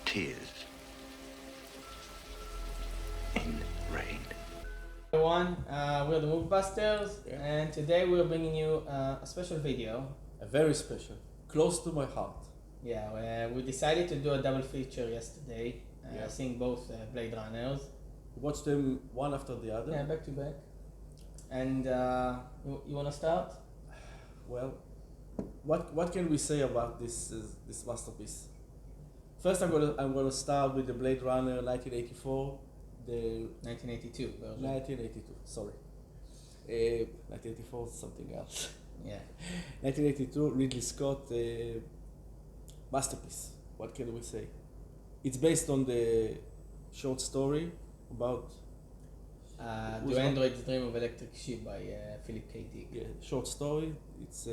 tears in rain. Everyone, we're the Movie Busters, and today we're bringing you a special video. A very special, close to my heart. Yeah, we decided to do a double feature yesterday, seeing both Blade Runners. Watch them one after the other. Yeah, back to back. And you want to start? Well, what can we say about this masterpiece? First, I'm gonna start with the Blade Runner 1984, the 1982 version. 1982. Sorry, 1984 is something else. Yeah. 1982, Ridley Scott, masterpiece. What can we say? It's based on the short story about Do Androids Dream of Electric Sheep by Philip K. Dick. yeah, short story. It's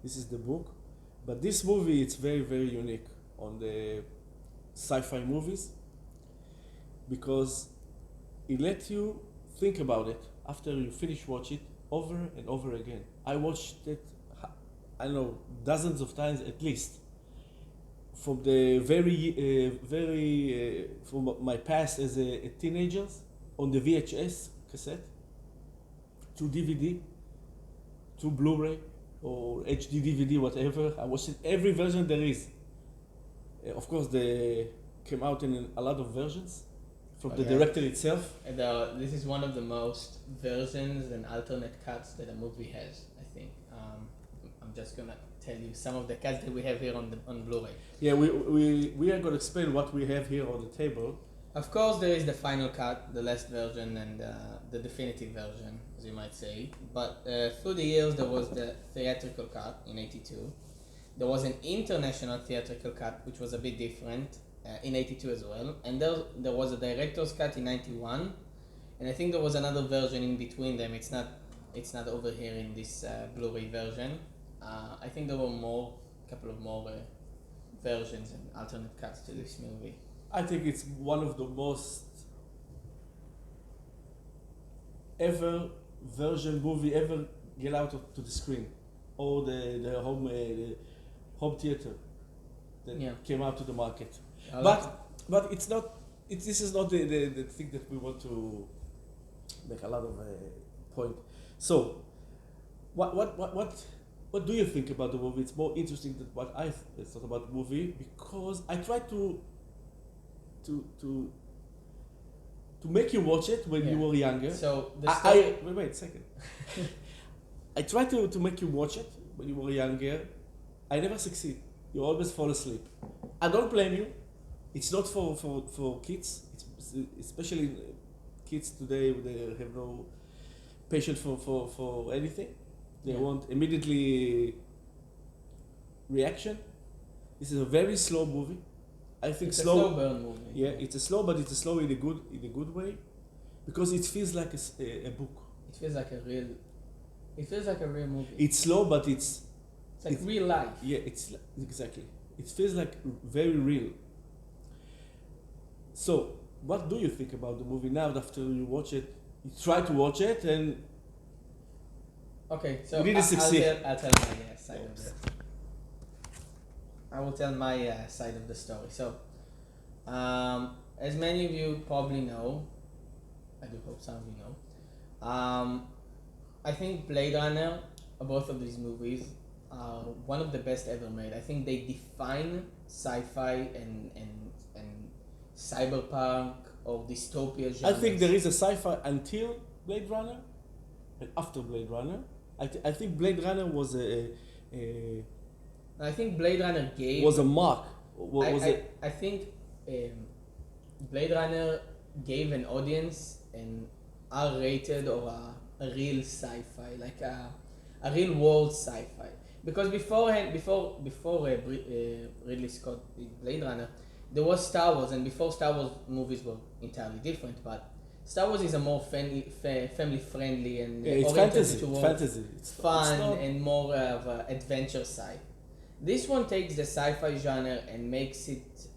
this is the book, but this movie it's very unique on the sci-fi movies because it lets you think about it after you finish watch it over and over again. I watched it, I don't know, dozens of times at least. From the from my past as a teenager on the VHS cassette to DVD to Blu-ray or HD DVD, whatever. I watched it every version there is. Of course, they came out in a lot of versions from the director itself. And, this is one of the most versions and alternate cuts that a movie has, I think. I'm just gonna tell you some of the cuts that we have here on Blu-ray. Yeah, we are going to explain what we have here on the table. Of course, there is the final cut, the last version, and the definitive version, as you might say. But through the years, there was the theatrical cut in '82. There was an international theatrical cut, which was a bit different in '82 as well. And there was a director's cut in '91, and I think there was another version in between them. It's not over here in this Blu-ray version. I think there were a couple of more versions and alternate cuts to this movie. I think it's one of the most ever version movie ever get out to the screen or the home theater that came out to the market. But it's not. This is not the thing that we want to make a lot of point. So, what do you think about the movie? It's more interesting than what I thought about the movie because I tried to make you watch it when you were younger. So the wait a second. I tried to make you watch it when you were younger. I never succeed. You always fall asleep. I don't blame you. It's not for kids. It's especially kids today. They have no patience for anything. They want immediately reaction. This is a very slow movie. I think it's a slow burn movie. Yeah, it's a slow, but it's a slow in a good way, because it feels like a book. It feels like a real movie. It's slow, but it's like real life. Yeah, exactly. It feels like very real. So, what do you think about the movie now after you watch it? You try to watch it and okay, so you didn't succeed. I'll tell my side of it. I will tell my side of the story. So, as many of you probably know, I do hope some of you know, I think Blade Runner, both of these movies, are one of the best ever made. I think they define sci-fi and cyberpunk or dystopia genres. I think there is a sci-fi until Blade Runner and after Blade Runner. I think Blade Runner was I think Blade Runner was a mark. I think Blade Runner gave an audience an R-rated or a real sci-fi, like a real world sci-fi. Because before Ridley Scott did Blade Runner, there was Star Wars, and before Star Wars movies were entirely different. But Star Wars is a more family friendly and it's oriented fantasy. towards Fantasy. It's fun and more of an adventure side. This one takes the sci-fi genre and makes it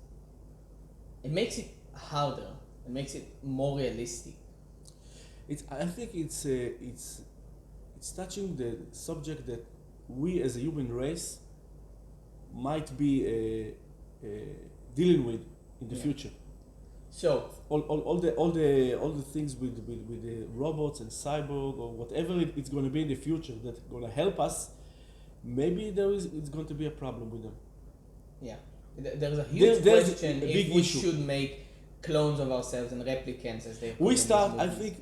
harder. It makes it more realistic. I think it's touching the subject that we as a human race might be dealing with in the Yeah. future. So, All the things with the robots and cyborg or whatever it's going to be in the future that's going to help us, maybe it's going to be a problem with them. yeah, there's a huge There's question a if big we issue. should make clons of ourselves and replicants as they. We start, I think,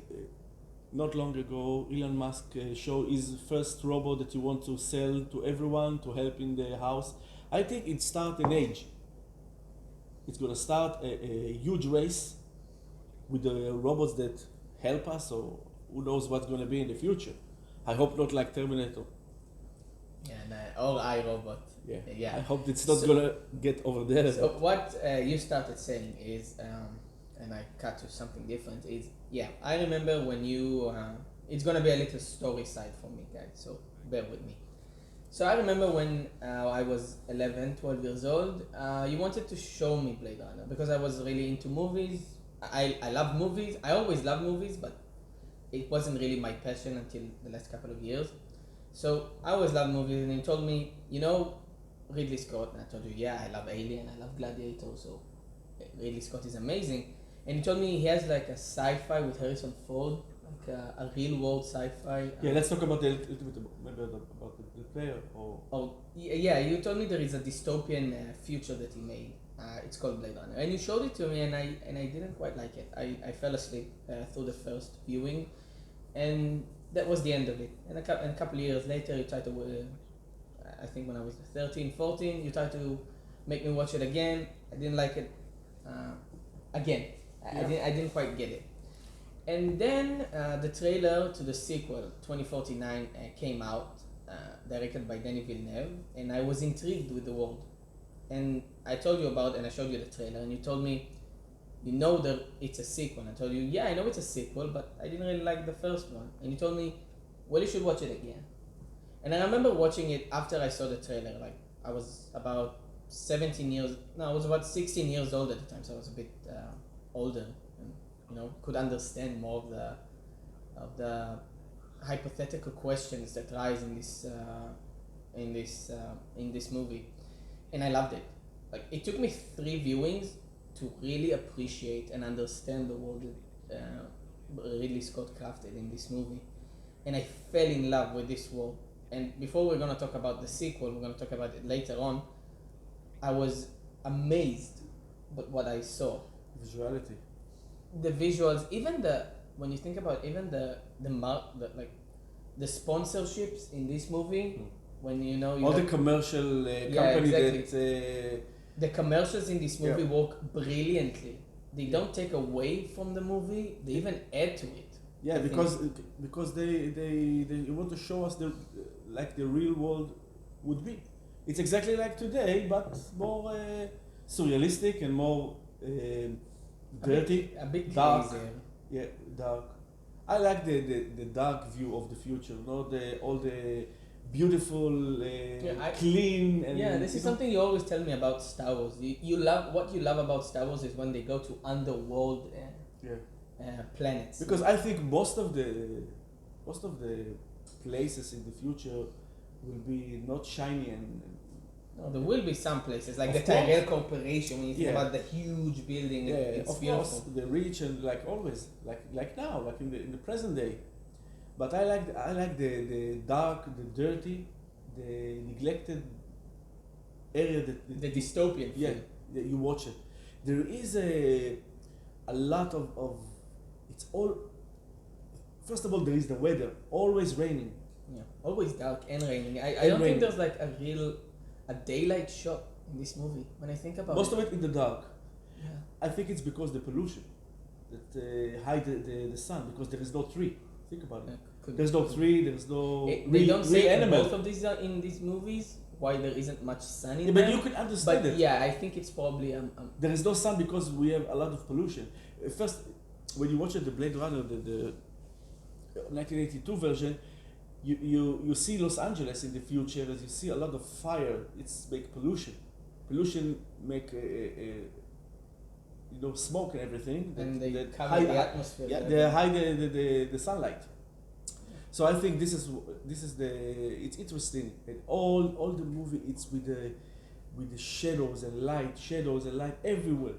not long ago, Elon Musk showed his first robot that you want to sell to everyone to help in the house. I think it start an age. It's gonna start a huge race with the robots that help us, or who knows what's gonna be in the future. I hope not like Terminator. Yeah, or iRobot. Yeah. Yeah. I hope it's not So- gonna get over there. So what you started saying is, and I cut to something different. Is yeah, I remember when you. It's gonna be a little story side for me, guys. So bear with me. So I remember when I was 11, 12 years old. You wanted to show me Blade Runner because I was really into movies. I love movies. I always love movies, but it wasn't really my passion until the last couple of years. So I always loved movies, and you told me, Ridley Scott, and I told you, yeah, I love Alien, I love Gladiator, so Ridley Scott is amazing. And you told me he has like a sci-fi with Harrison Ford, like a real world sci-fi. Yeah, let's talk about the little bit about the player or. Oh, yeah, you told me there is a dystopian future that he made. It's called Blade Runner, and you showed it to me, and I didn't quite like it. I fell asleep through the first viewing, and that was the end of it. And a couple of years later, you tried to, I think when I was 13, 14, you tried to make me watch it again. I didn't like it again. I didn't quite get it. And then the trailer to the sequel, 2049, came out, directed by Denis Villeneuve, and I was intrigued with the world. And I told you about, and I showed you the trailer, and you told me, that it's a sequel. I told you, yeah, I know it's a sequel, but I didn't really like the first one. And you told me, well, you should watch it again. And I remember watching it after I saw the trailer. Like, I was about 16 years old at the time, so I was a bit older, and could understand more of the hypothetical questions that rise in this movie, and I loved it. Like, it took me 3 viewings to really appreciate and understand the world that Ridley Scott crafted in this movie, and I fell in love with this world. And before we're gonna talk about the sequel, we're gonna talk about it later on. I was amazed by what I saw. Visuality. The visuals, even when you think about even the sponsorships in this movie, when you all the commercial company exactly. The commercials in this movie Yeah. work brilliantly. They don't take away from the movie; they even add to it. Yeah, I think. because they want to show us like the real world would be. It's exactly like today, but more surrealistic and more dirty, a bit dark. crazier. Yeah, dark. I like the dark view of the future, not all the beautiful, clean. And, Yeah, this is something you always tell me about Star Wars. You love what you love about Star Wars is when they go to underworld planets. Because I think most of the places in the future will be not shiny and No, there will be some places like Of the course. Tyrell Corporation when you think Yeah. about the huge building. It's of beautiful. course the rich and like always like now like in the present day, but I like the dark, the dirty, the neglected area The dystopian. yeah feel. that you watch it. There is a lot of it's all. First of all, there is the weather, always raining. Yeah, always dark and raining. I And don't think raining. there's like a daylight shot in this movie. When I think about Most of it in the dark. yeah. I think it's because the pollution that hide the sun, because there is no tree. Think about it. There's no tree. There's no They don't say in animal. both of these in these movies why there isn't much sun in Yeah, but them. you can understand But it. yeah, I think it's probably There is no sun because we have a lot of pollution. First, when you watch the Blade Runner, the 1982 version, you see Los Angeles in the future. As you see a lot of fire, it's make pollution. Pollution make smoke and everything. and they that cover hide- the atmosphere. Yeah, they hide the sunlight. So I think this is it's interesting, and all the movie it's with with the shadows and light everywhere.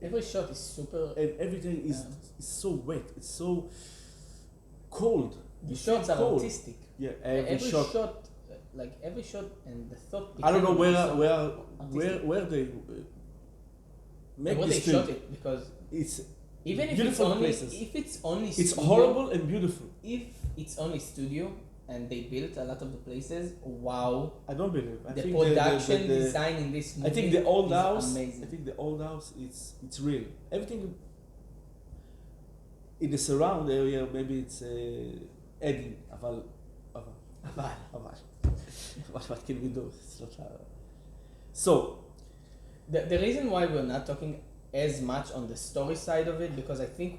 Every shot is super. And everything is so wet. It's so cold. The You feel shots are cold. artistic. Yeah, Every shot, like every shot, and the thought. I don't know behind it is so where artistic. they make And where this they film. shot it, because It's even if it's beautiful only places. It's studio, horrible and beautiful. If it's only studio and they built a lot of the places, wow! I don't believe. I The think production design in this movie. I think the old is house. amazing. I think the old house. It's real. Everything in the surround area. Maybe it's adding. אבל. What can we do? It's not. So The reason why we're not talking as much on the story side of it, because I think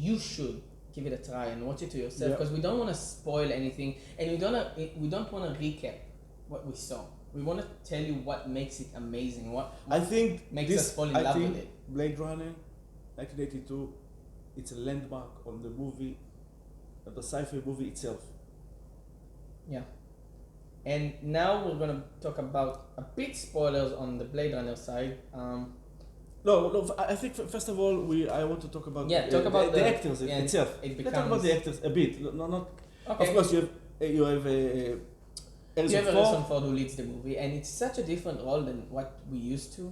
you should give it a try and watch it to yourself, because we don't want to spoil anything, and we don't want to recap what we saw. We want to tell you what makes it amazing, what I think makes us fall in love with it. Blade Runner, 1982. It's a landmark on the movie, the sci-fi movie itself. Yeah. And now we're gonna talk about a bit spoilers on the Blade Runner side. No. I think first of all, I want to talk about Talk about the actors yeah, itself. it Let's talk about the actors a bit. Not. Okay. Of course, you have You Harrison have Ford. Harrison Ford who leads the movie, and it's such a different role than what we used to.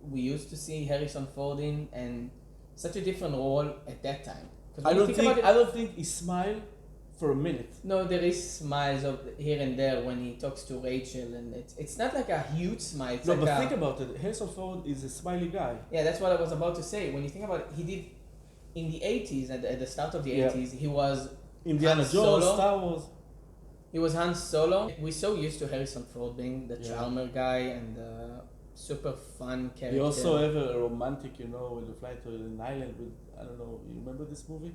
We used to see Harrison Ford in, and such a different role at that time. 'Cause when you about it, I don't think he smiled for a minute. no, there is smiles of here and there when he talks to Rachel, and it's not like a huge smile. It's No, like but think about it. Harrison Ford is a smiley guy. yeah, that's what I was about to say. When you think about it, he did in the 80s, at the start of the Yeah. 80s, he was Indiana Han Jones, Solo. Star Wars. He was Han Solo. We're so used to Harrison Ford being the Yeah. charmer guy and the super fun character. You also have a romantic, when you fly to an island with, I don't know, you remember this movie?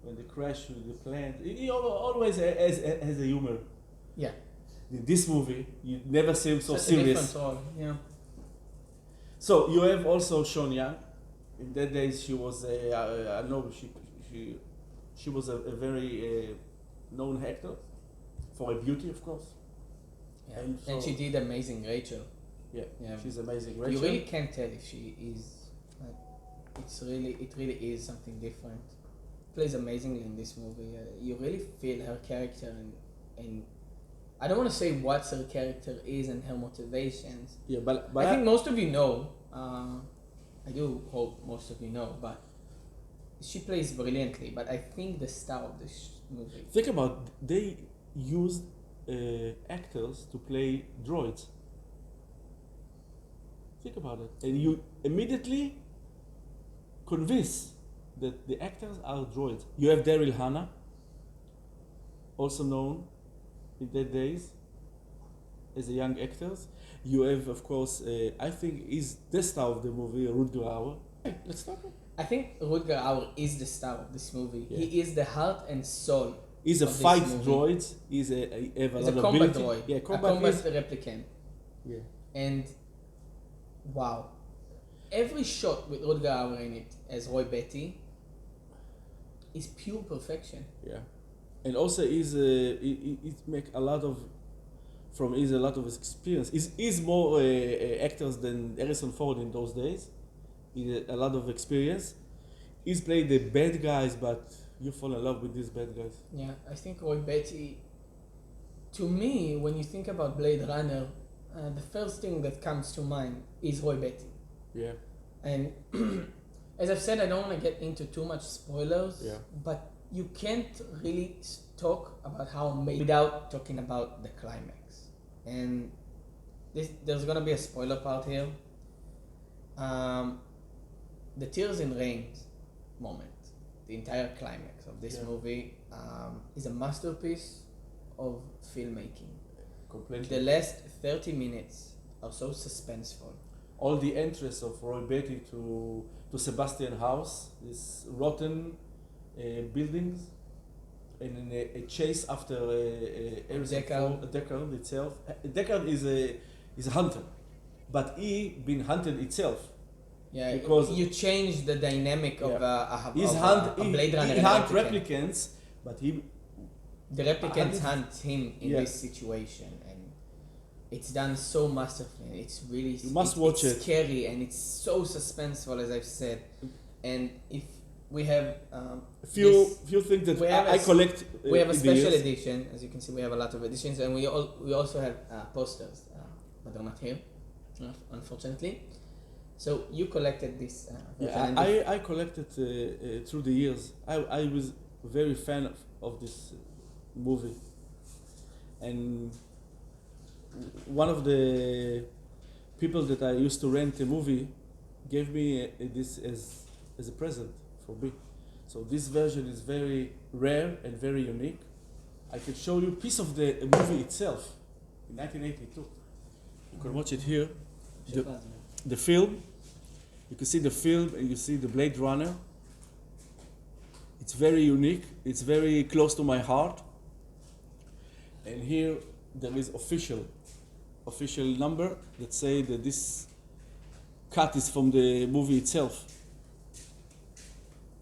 When they crash with the plane. He always has a humor. Yeah. In this movie, you never see him so Such a serious. different role, yeah. So you have also Sean Young. In that days, she was I know she was a very known actor for her beauty, of course. Yeah. And And so- she did amazing Rachel. Yeah, Yeah. she's amazing. You Rachel. really can't tell if she is. Like, it really is something different. Plays amazingly in this movie. You really feel her character, and I don't want to say what her character is and her motivations. Yeah, but I think most of you know. I do hope most of you know, but she plays brilliantly. But I think the star of this movie. think about they used actors to play droids. Think about it, and you immediately convince that the actors are droids. You have Daryl Hannah, also known in that days as a young actors. You have, of course, I think is the star of the movie, Rutger Hauer. Hey, let's talk. I think Rutger Hauer is the star of this movie. Yeah. He is the heart and soul. He's a of this fight movie. droid. He's a have a He's lot a of combat ability. droid. Yeah, A combat. combat is- replicant. yeah. And wow, every shot with Rutger Hauer in it as Roy Betty is pure perfection. Yeah, and also he's make a lot of he's a lot of his experience. He's more actors than Harrison Ford in those days. He's a lot of experience. He's played the bad guys, but you fall in love with these bad guys. Yeah, I think Roy Betty. To me, when you think about Blade Runner, the first thing that comes to mind is Roy Betty. Yeah, And as I've said, I don't want to get into too much spoilers. Yeah. But you can't really talk about how amazing without talking about the climax. And there's gonna be a spoiler part here. The Tears in Rain moment, the entire climax of this Yeah. movie, is a masterpiece of filmmaking. completely. The last 30 minutes are so suspenseful. All the entrance of Roy Betty to Sebastian house, this rotten buildings, and in a chase after Harrison Deckard. Ford, Deckard itself. Deckard is a hunter, but he been hunted itself. Yeah, Because- you change the dynamic of He's a Blade Runner. he and a hunt replicant. replicants, but he The replicants hunted- hunt him in Yeah. this situation, and it's done so masterfully. It's really You must watch it's it. scary and it's so suspenseful, as I've said. And if we have Few this, things that we have I collect. we have a in the special years. edition, as you can see. We have a lot of editions, and we also have posters, but they're not here, unfortunately. So you collected this. Yeah, version, and I collected through the years. I was very fan of this movie, and one of the people that I used to rent a movie gave me this as a present for me. So this version is very rare and very unique. I can show you a piece of the movie itself in 1982. You can watch it here. The film, you can see the film and you see the Blade Runner. It's very unique, it's very close to my heart. And here there is official number that say that this cut is from the movie itself.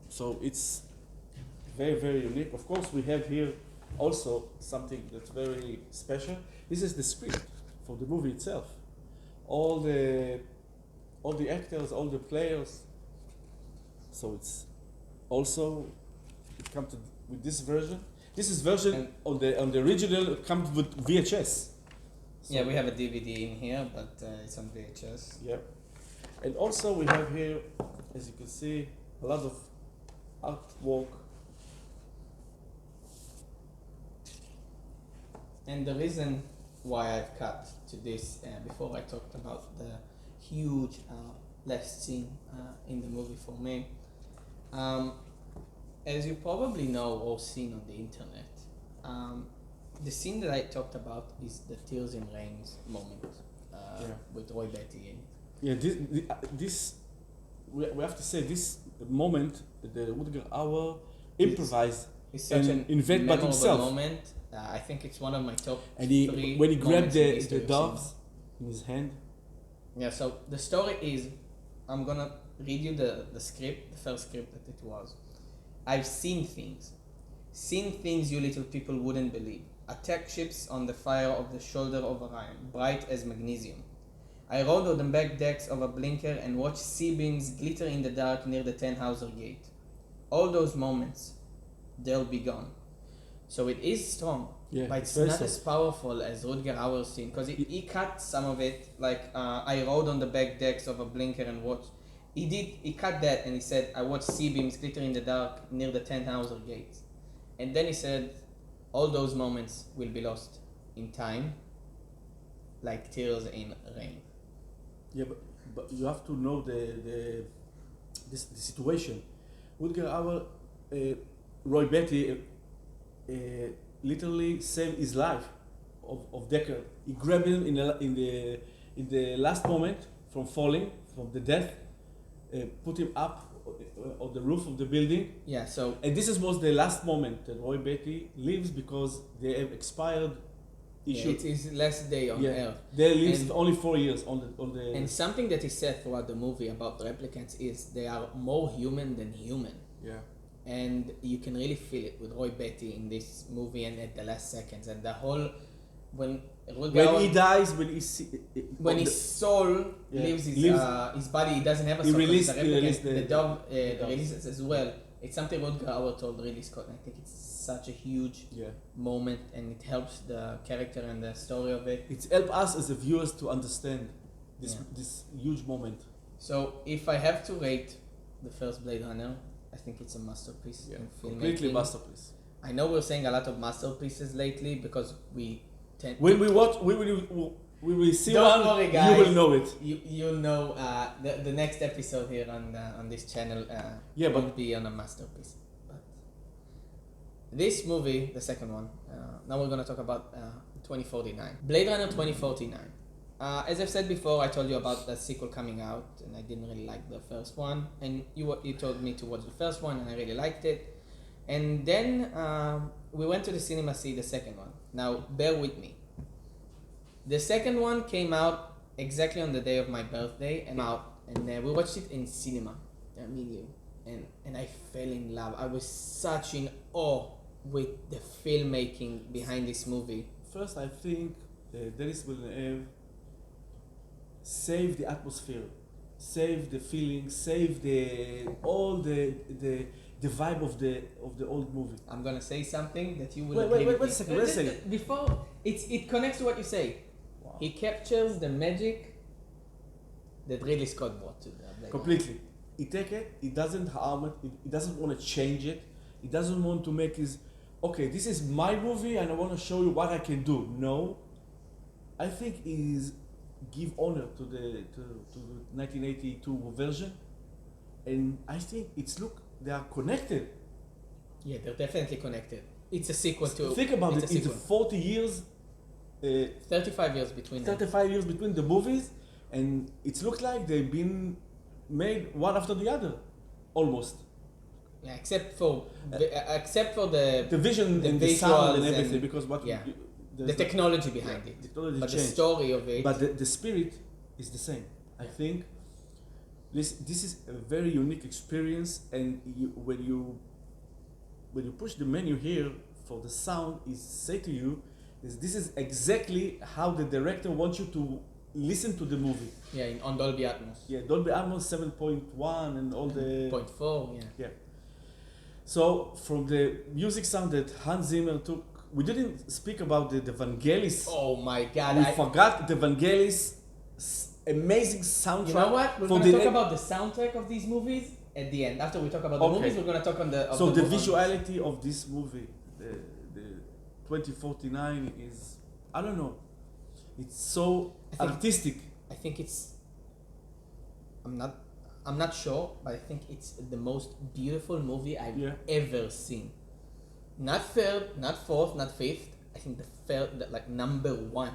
So it's very, very unique. Of course, we have here also something that's very special. This is the script for the movie itself. All the actors, all the players. So it's also it comes with this version. This is version on the original. It comes with VHS. So yeah, we have a DVD in here, but it's on VHS. Yeah, and also we have here, as you can see, a lot of artwork. And the reason why I've cut to this, before I talked about the huge last scene in the movie for me, as you probably know or seen on the internet, the scene that I talked about is the Tears in Rain's moment with Roy Batty in it. Yeah, this we have to say this moment the Rutger Hauer improvised It's such an invent by memorable himself. moment. I think it's one of my top And three when he grabbed moments in the history of doves cinema. in his hand. Yeah, so the story is, I'm gonna read you the script, the first script that it was. I've seen things you little people wouldn't believe. Attack ships on the fire of the shoulder of Orion, bright as magnesium. I rode on the back decks of a blinker and watched sea beams glitter in the dark near the Tannhauser Gate. All those moments, they'll be gone. So it is strong, Yeah, but it's not as powerful as Rutger Hauer's scene, because he cut some of it, like I rode on the back decks of a blinker and watched. He cut that and he said, I watched sea beams glitter in the dark near the Tannhauser Gate. And then he said, all those moments will be lost in time, like tears in rain. Yeah, but you have to know the situation. Rutger Hauer, Roy Batty, literally saved his life of Decker. He grabbed him in the last moment from falling from the death, put him up on the roof of the building. Yeah, so And this was the last moment that Roy Batty lives because they have expired. it's his last day on Earth. They lived And- only 4 years on the. And something that he said throughout the movie about the replicants is they are more human than human. Yeah. And you can really feel it with Roy Batty in this movie and at the last seconds. And the whole, when When he dies, when his soul leaves his body, he doesn't have a soul. 'Cause released- the he replicant, released the the dog dog. releases as well. It's something Rutger Hauer told Ridley Scott, and I think it's such a huge moment, and it helps the character and the story of it. It's helped us as the viewers to understand this huge moment. So if I have to rate the first Blade Runner, I think it's a masterpiece in filmmaking. Completely masterpiece. I know we're saying a lot of masterpieces lately because we tend. When we watch, we will see Don't one. worry, guys. You will know it. You'll know the next episode here on this channel. Won't be on a masterpiece. But this movie, the second one. Now we're gonna talk about 2049, Blade Runner 2049. As I've said before, I told you about the sequel coming out, and I didn't really like the first one. And you told me to watch the first one, and I really liked it. And then we went to the cinema to see the second one. Now, bear with me. The second one came out exactly on the day of my birthday, and we watched it in cinema, me and you, and I fell in love. I was such in awe with the filmmaking behind this movie. First, I think Dennis Villeneuve save the atmosphere, save the feeling, save all the vibe of the old movie. I'm gonna say something that you will Wait, agree wait, with wait a me. second, wait a second. Before, it connects to what you say. Wow. He captures the magic that Ridley Scott brought to the Blade Runner. Completely. He take it, he doesn't harm it, he doesn't want to change it, he doesn't want to make his, okay, this is my movie and I want to show you what I can do. No. I think he's give honor to the 1982 version, and I think they are connected. Yeah, they're definitely connected. It's a sequel to. Think about it's it, a it's sequel. 40 years, 35 years between them. 35 years between the movies, and it looks like they've been made one after the other, almost. Yeah, except for the vision the and the sound and visuals everything, and- because yeah. there's the technology behind it. technology But the changed. story of it. But the spirit is the same. I think this is a very unique experience, and when you push the menu here for the sound, is say to you, this is exactly how the director wants you to listen to the movie. Yeah, on Dolby Atmos. Yeah, Dolby Atmos 7.1 and all the 0.4, yeah. yeah. So from the music sound that Hans Zimmer took, we didn't speak about the Vangelis. Oh my God! We forgot the Vangelis amazing soundtrack. You know what? We're for going to the talk about the soundtrack of these movies at the end. After we talk about the Okay. movies, we're going to talk on the. So the movie. visuality of this movie, the 2049 is, I don't know, it's so I think- artistic. I think it's. I'm not sure, but I think it's the most beautiful movie I've Yeah. ever seen. Not third, not fourth, not fifth. I think like number one.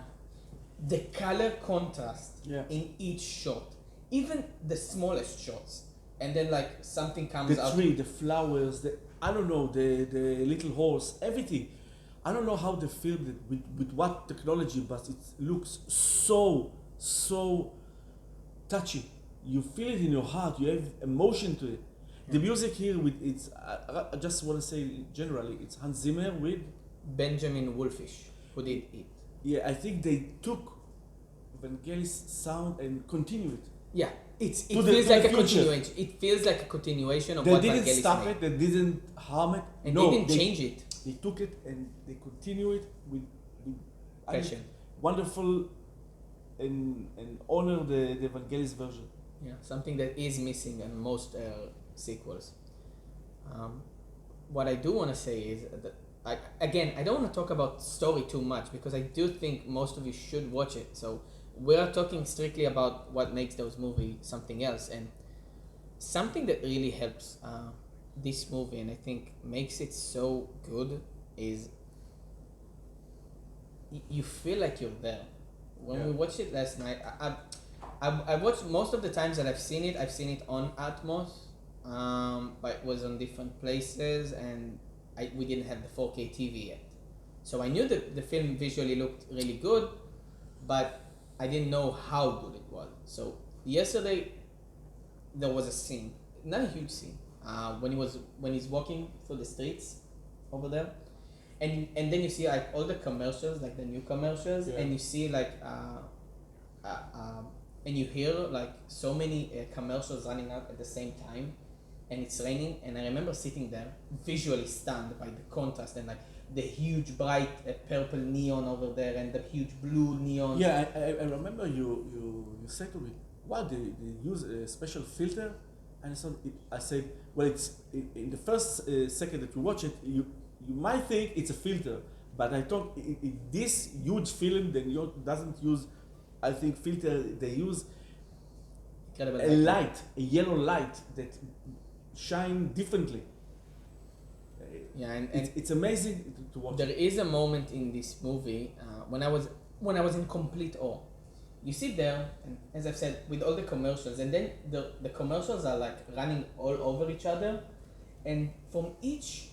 The color contrast Yeah. in each shot, even the smallest shots, and then like something comes The out. tree, the flowers, I don't know, the little horse, everything. I don't know how they filmed it, with what technology, but it looks so touchy. You feel it in your heart, you have emotion to it. The music here, I just want to say generally, it's Hans Zimmer with, Benjamin Wolfish, who did it. yeah, I think they took Vangelis sound and continued it. Yeah, it To the- feels to like the a future. continuation. It feels like a continuation of They what didn't Vangelis stop made. it, they didn't harm it. And no, they didn't change it. They took it and they continue it with Passion. wonderful and honor the Vangelis version. Yeah, something that is missing in most sequels. What I do want to say is that I don't want to talk about story too much because I do think most of you should watch it. So we are talking strictly about what makes those movies something else, and something that really helps this movie and I think makes it so good is you feel like you're there. When we watched it last night, I watched most of the times that I've seen it on Atmos, but it was on different places and we didn't have the 4K TV yet. So I knew that the film visually looked really good, but I didn't know how good it was. So yesterday there was a scene, not a huge scene, when he's walking through the streets over there, and then you see like all the commercials, like the new commercials, and you see like and you hear like so many commercials running out at the same time, and it's raining, and I remember sitting there visually stunned by the contrast and like the huge bright purple neon over there and the huge blue neon. Yeah, I remember you said to me, what, they use a special filter? And I said, well, it's in the first second that you watch it, you might think it's a filter, but I thought this huge film doesn't use, I think, filter. They use Incredible a light, a yellow light that shine differently. Yeah, and It's amazing to watch. there is a moment in this movie when I was in complete awe. You sit there, and as I've said, with all the commercials, and then the commercials are like running all over each other, and from each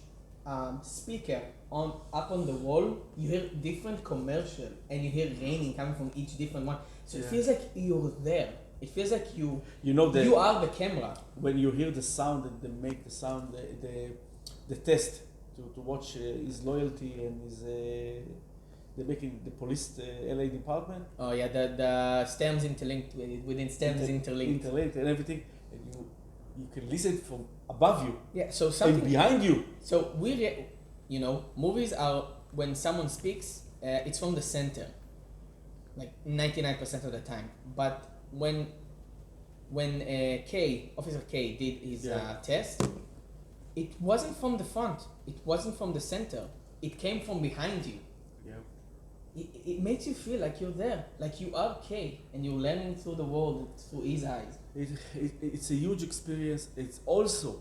speaker up on the wall, you hear different commercial, and you hear raining coming from each different one. So it feels like you're there. It feels like you are the camera. When you hear the sound and they make the sound, the test to watch his loyalty and his They're making the police LA department. Oh yeah, the stems interlinked within stems interlinked. Interlinked and everything, and you can listen from above you Yeah, so and something. behind you. So movies are when someone speaks, it's from the center, like 99% of the time. But when Officer K did his test, it wasn't from the front. It wasn't from the center. It came from behind you. Yeah. It makes you feel like you're there, like you are K, and you're learning through the world through his eyes. It's a huge experience. It also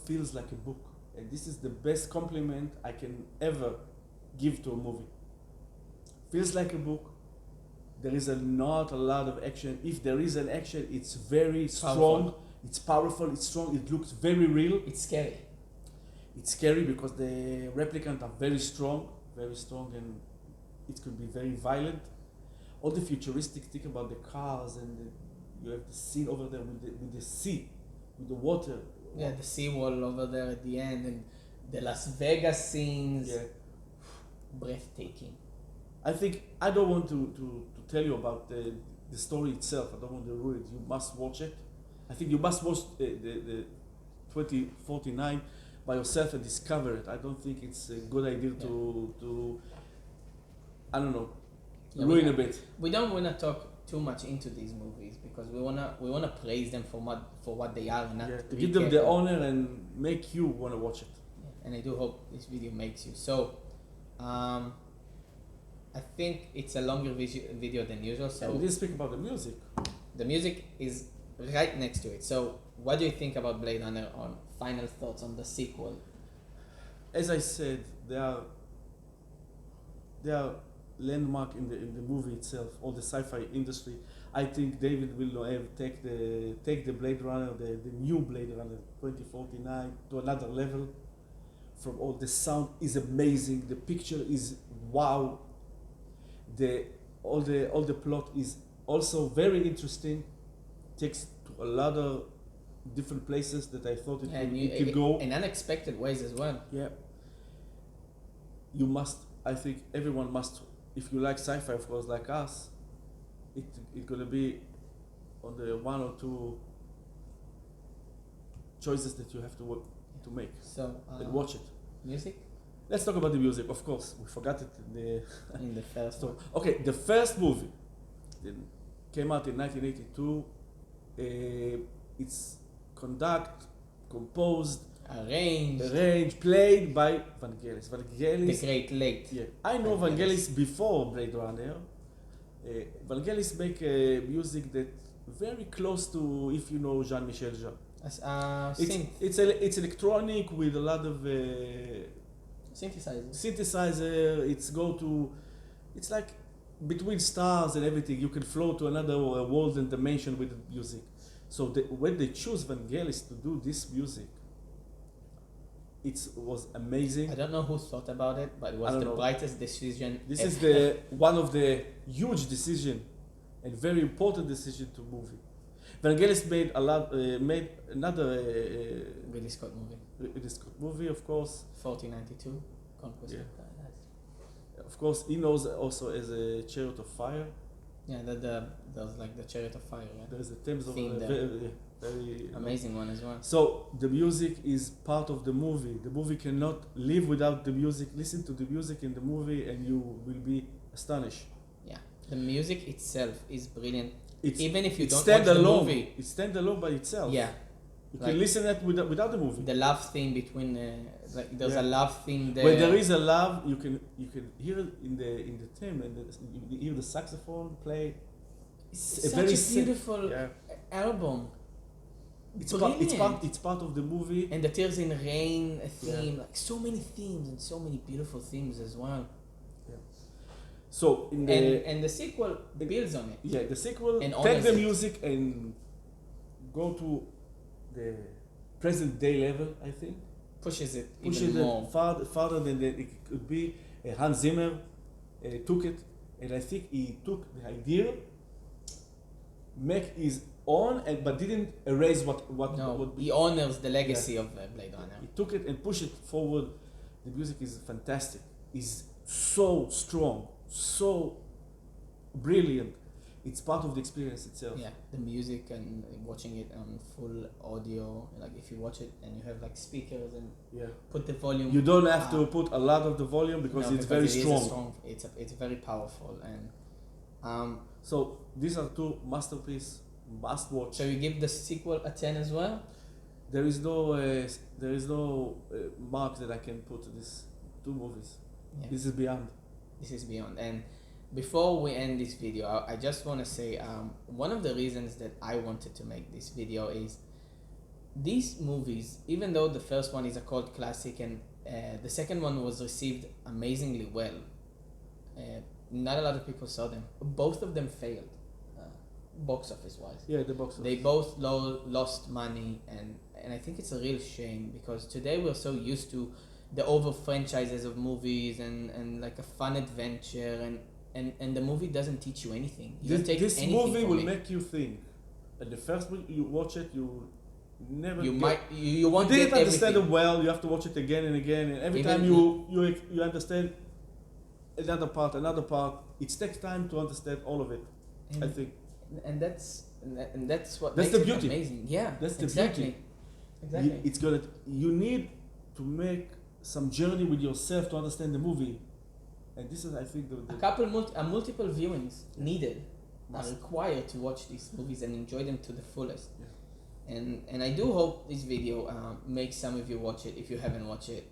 feels like a book, and this is the best compliment I can ever give to a movie. Feels like a book. There is not a lot of action. If there is an action, it's very strong. Powerful. It's powerful. It's strong. It looks very real. It's scary. It's scary because the replicants are very strong, and it could be very violent. All the futuristic, think about the cars and you have the scene over there with the sea, with the water. Yeah, the seawall over there at the end, and the Las Vegas scenes. Yeah. Breathtaking. I think I don't want to tell you about the story itself. I don't want to ruin it. You must watch it. I think you must watch the 2049 by yourself and discover it. I don't think it's a good idea to I don't know, ruin a bit. We don't want to talk too much into these movies because we wanna praise them for what they are and not To give them the careful. honor and make you want to watch it. Yeah, and I do hope this video makes you. So, I think it's a longer video than usual. So We didn't speak about the music. the music is right next to it. So what do you think about Blade Runner? On final thoughts on the sequel? As I said, they are landmark in the movie itself, all the sci-fi industry. I think David Villeneuve take the Blade Runner, the new Blade Runner 2049 to another level. From all the sound is amazing, the picture is wow. All the plot is also very interesting. Takes to a lot of different places that I thought it could go. In unexpected ways as well. Yeah. You must. I think everyone must. If you like sci-fi, of course, like us, it's gonna be on the one or two choices that you have to make. So And watch it. music Let's talk about the music. Of course, we forgot it in the first one. Okay, the first movie that came out in 1982. It's composed, arranged, played by Vangelis. The Great Late. Yeah, I know Vangelis before Blade Runner. Vangelis make music that very close to, if you know Jean-Michel Jarre. It's electronic with a lot of synthesizer. It's like between stars and everything. You can float to another world and dimension with the music. So when they choose Vangelis to do this music, it was amazing. I don't know who thought about it, but it was the brightest decision. This is one of the huge decision and very important decision to movie. Vangelis made another Ridley Scott movie. Ridley Scott movie, of course. 1492, Conquest of Paradise. Of course, he knows also as a Chariot of Fire. Yeah, there's like the Chariot of Fire. Right? There's the themes of Theme a there. very Amazing one as well. So the music is part of the movie. The movie cannot live without the music. Listen to the music in the movie and you will be astonished. Yeah, the music itself is brilliant. It's, Even if you it's don't watch the alone. movie. It's stand alone by itself. Yeah. You Like can listen it without the movie. The love theme between there's a love theme there. When there is a love, you can hear it in the theme and you hear the saxophone play. It's such a beautiful album. It's part of the movie. And the Tears in Rain theme, like so many themes and so many beautiful themes as well. Yeah. So and the sequel builds on it. Yeah, the sequel And take the honors it. music and go to the present day level. I think Pushes it pushes even it more. farther than it could be. Hans Zimmer took it, and I think he took the idea, make his own, but didn't erase what He honors the legacy of Blade Runner. He took it and pushed it forward. The music is fantastic. Is so strong, so brilliant. It's part of the experience itself. Yeah, the music and watching it on full audio, like if you watch it and you have like speakers and Yeah. put the volume. You don't have to up, put a lot of the volume because no, it's very it is strong. it's very powerful and So these are two masterpieces, must watch. so you give the sequel a 10 as well. There is no mark that I can put to these two movies. Yeah. This is beyond. This is beyond. And before we end this video, I just want to say one of the reasons that I wanted to make this video is these movies, even though the first one is a cult classic and the second one was received amazingly well, not a lot of people saw them. Both of them failed, box office wise. Yeah, the box office. They both lost money, and I think it's a real shame because today we're so used to the over franchises of movies and like a fun adventure and the movie doesn't teach you anything. You don't take This anything movie from will it. make you think. And the first one you watch it, you never. You get, might you won't you didn't get understand everything. it well. You have to watch it again and again, and every Even time you understand another part. It takes time to understand all of it. I think And that's what That's makes the it beauty. amazing. Yeah, That's the exactly. beauty. Exactly. it's gonna. You need to make some journey with yourself to understand the movie, and this is, I think, multiple viewings needed are Must. required to watch these movies and enjoy them to the fullest. Yeah. And I do hope this video makes some of you watch it if you haven't watched it.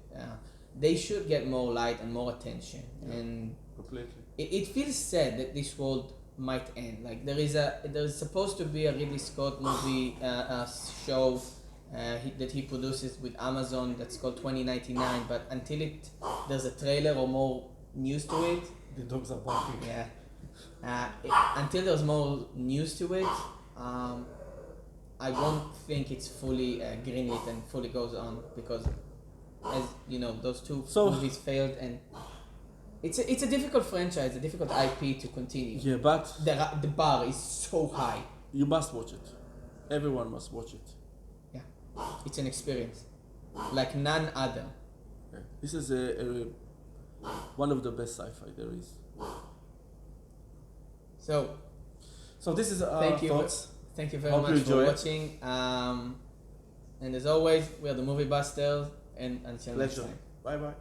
They should get more light and more attention. Yeah. And completely. it feels sad that this world might end. Like there's supposed to be a Ridley Scott movie show that he produces with Amazon that's called 2099, but until there's a trailer or more news to it, The dogs are barking. yeah. Until there's more news to it, I won't think it's fully greenlit and fully goes on because, as you know, those two movies failed, and it's a difficult franchise, a difficult IP to continue. Yeah, but The bar is so high. you must watch it. Everyone must watch it. Yeah, it's an experience like none other. Yeah. This is one of the best sci-fi there is. So this is our thank you. thoughts. Thank you very Hope you much for enjoy it. watching. And as always, we are the Movie Busters, and until next Pleasure. time. Bye bye.